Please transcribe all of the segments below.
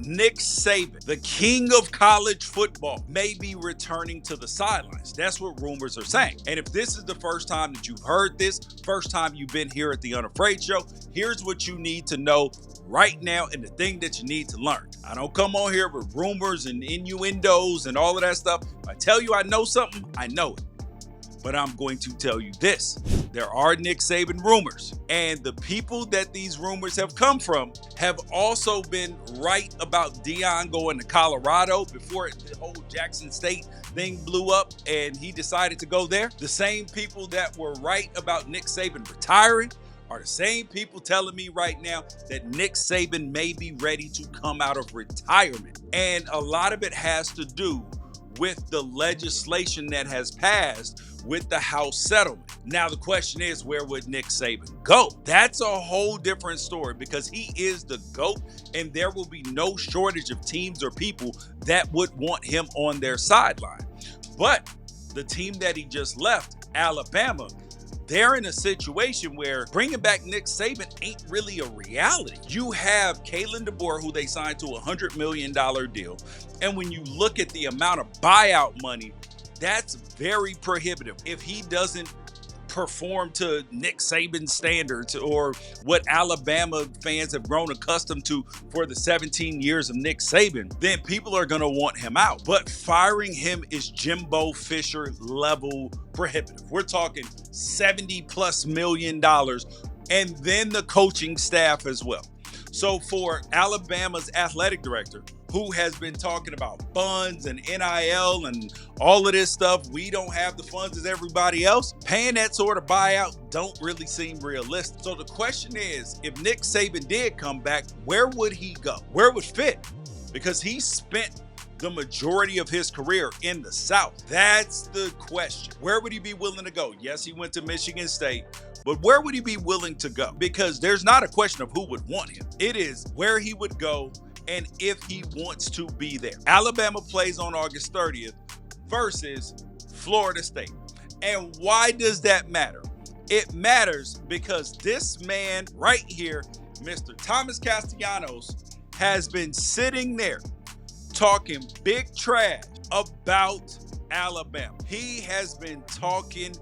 Nick Saban, the king of college football, may be returning to the sidelines. That's what rumors are saying. And if this is the first time that you've heard this, first time you've been here at the Unafraid show, here's what you need to know right now and the thing that you need to learn. I don't come on here with rumors and innuendos and all of that stuff. If I tell you I know something, I know it. But I'm going to tell you this. There are Nick Saban rumors, and the people that these rumors have come from have also been right about Deion going to Colorado before the whole Jackson State thing blew up and he decided to go there. The same people that were right about Nick Saban retiring are the same people telling me right now that Nick Saban may be ready to come out of retirement. And a lot of it has to do with the legislation that has passed with the House settlement. Now, the question is, where would Nick Saban go? That's a whole different story because he is the GOAT, and there will be no shortage of teams or people that would want him on their sideline. But the team that he just left, Alabama, they're in a situation where bringing back Nick Saban ain't really a reality. You have Kalen DeBoer, who they signed to a $100 million deal. And when you look at the amount of buyout money, that's very prohibitive. If he doesn't perform to Nick Saban standards or what Alabama fans have grown accustomed to for the 17 years of Nick Saban, then people are going to want him out. But firing him is Jimbo Fisher level prohibitive. We're talking $70+ million and then the coaching staff as well. So for Alabama's athletic director, who has been talking about funds and NIL and all of this stuff, we don't have the funds as everybody else, paying that sort of buyout don't really seem realistic. So the question is, if Nick Saban did come back, where would he go? Where would fit? Because he spent the majority of his career in the South. That's the question. Where would he be willing to go? Yes, he went to Michigan State, but where would he be willing to go? Because there's not a question of who would want him. It is where he would go and if he wants to be there. Alabama plays on August 30th versus Florida State. And why does that matter? It matters because this man right here, Mr. Thomas Castellanos, has been sitting there talking big trash about Alabama. He has been talking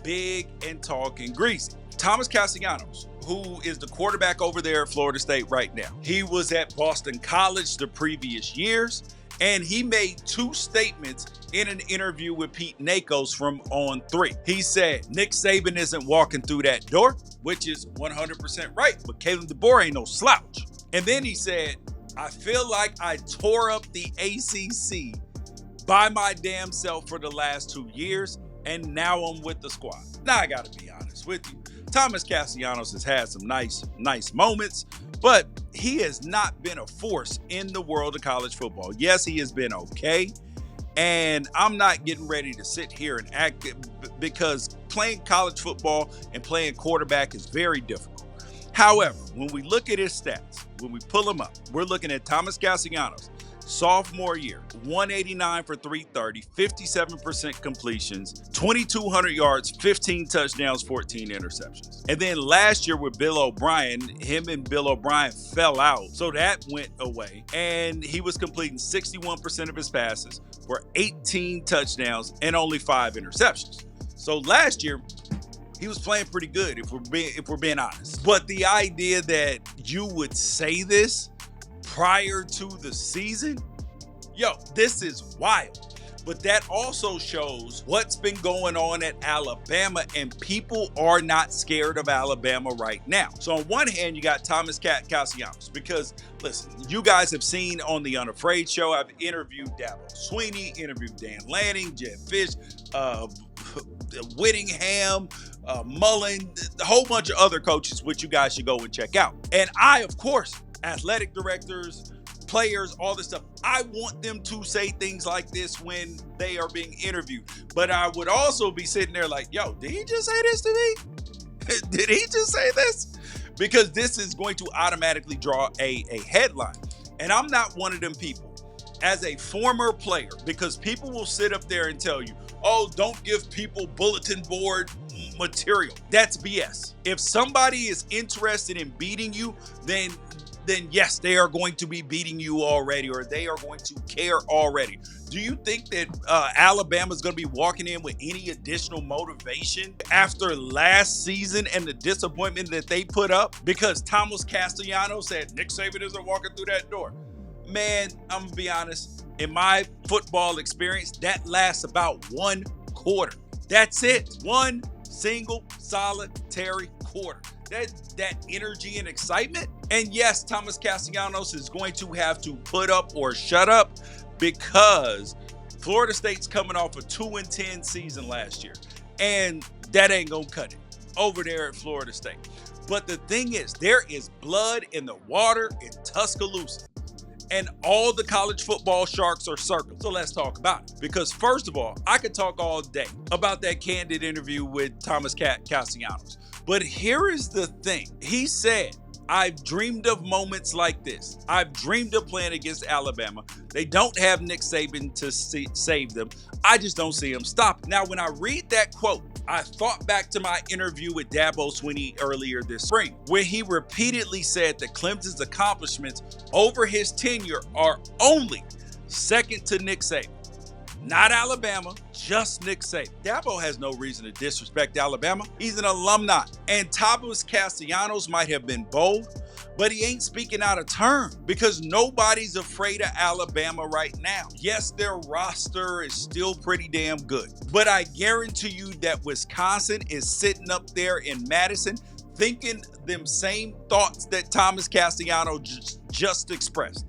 big and talking greasy. Thomas Castellanos, who is the quarterback over there at Florida State right now, he was at Boston College the previous years, and he made two statements in an interview with Pete Nakos from On 3. He said, Nick Saban isn't walking through that door, which is 100% right, but Kalen DeBoer ain't no slouch. And then he said, I feel like I tore up the ACC by my damn self for the last 2 years, and now I'm with the squad. Now, I got to be honest with you. Thomas Castellanos has had some nice moments, but he has not been a force in the world of college football. Yes, he has been okay, and I'm not getting ready to sit here and act because playing college football and playing quarterback is very difficult. However, when we look at his stats, when we pull him up, we're looking at Thomas Castellanos, sophomore year, 189 for 330, 57% completions, 2,200 yards, 15 touchdowns, 14 interceptions. And then last year with Bill O'Brien, him and Bill O'Brien fell out, so that went away. And he was completing 61% of his passes for 18 touchdowns and only 5 interceptions. So last year, he was playing pretty good, if we're being honest. But the idea that you would say this prior to the season, this is wild. But that also shows what's been going on at Alabama, and people are not scared of Alabama right now. So on one hand, you got Thomas Castellanos, because listen, you guys have seen on the Unafraid show, I've interviewed Dabo Swinney, interviewed Dan Lanning, Jed Fish, Whittingham, Mullen, a whole bunch of other coaches, which you guys should go and check out. And I, of course, athletic directors, players, all this stuff, I want them to say things like this when they are being interviewed. But I would also be sitting there like, did he just say this to me? Did he just say this? Because this is going to automatically draw a headline. And I'm not one of them people. As a former player, because people will sit up there and tell you, don't give people bulletin board material. That's BS. If somebody is interested in beating you, then then yes, they are going to be beating you already, or they are going to care already. Do you think that Alabama's going to be walking in with any additional motivation after last season and the disappointment that they put up? Because Thomas Castellanos said Nick Saban isn't walking through that door. Man, I'm going to be honest. In my football experience, that lasts about 1 quarter. That's it. One single solitary quarter. That energy and excitement. And yes, Thomas Castellanos is going to have to put up or shut up, because Florida State's coming off a 2-10 season last year. And that ain't going to cut it over there at Florida State. But the thing is, there is blood in the water in Tuscaloosa. And all the college football sharks are circled. So let's talk about it. Because first of all, I could talk all day about that candid interview with Thomas Castellanos. But here is the thing. He said, I've dreamed of moments like this. I've dreamed of playing against Alabama. They don't have Nick Saban to save them. I just don't see him stop. Now, when I read that quote, I thought back to my interview with Dabo Swinney earlier this spring, where he repeatedly said that Clemson's accomplishments over his tenure are only second to Nick Saban. Not Alabama, just Nick Saban. Dabo has no reason to disrespect Alabama. He's an alumni. And Thomas Castellanos might have been bold, but he ain't speaking out of turn, because nobody's afraid of Alabama right now. Yes, their roster is still pretty damn good, but I guarantee you that Wisconsin is sitting up there in Madison thinking them same thoughts that Thomas Castellanos just expressed.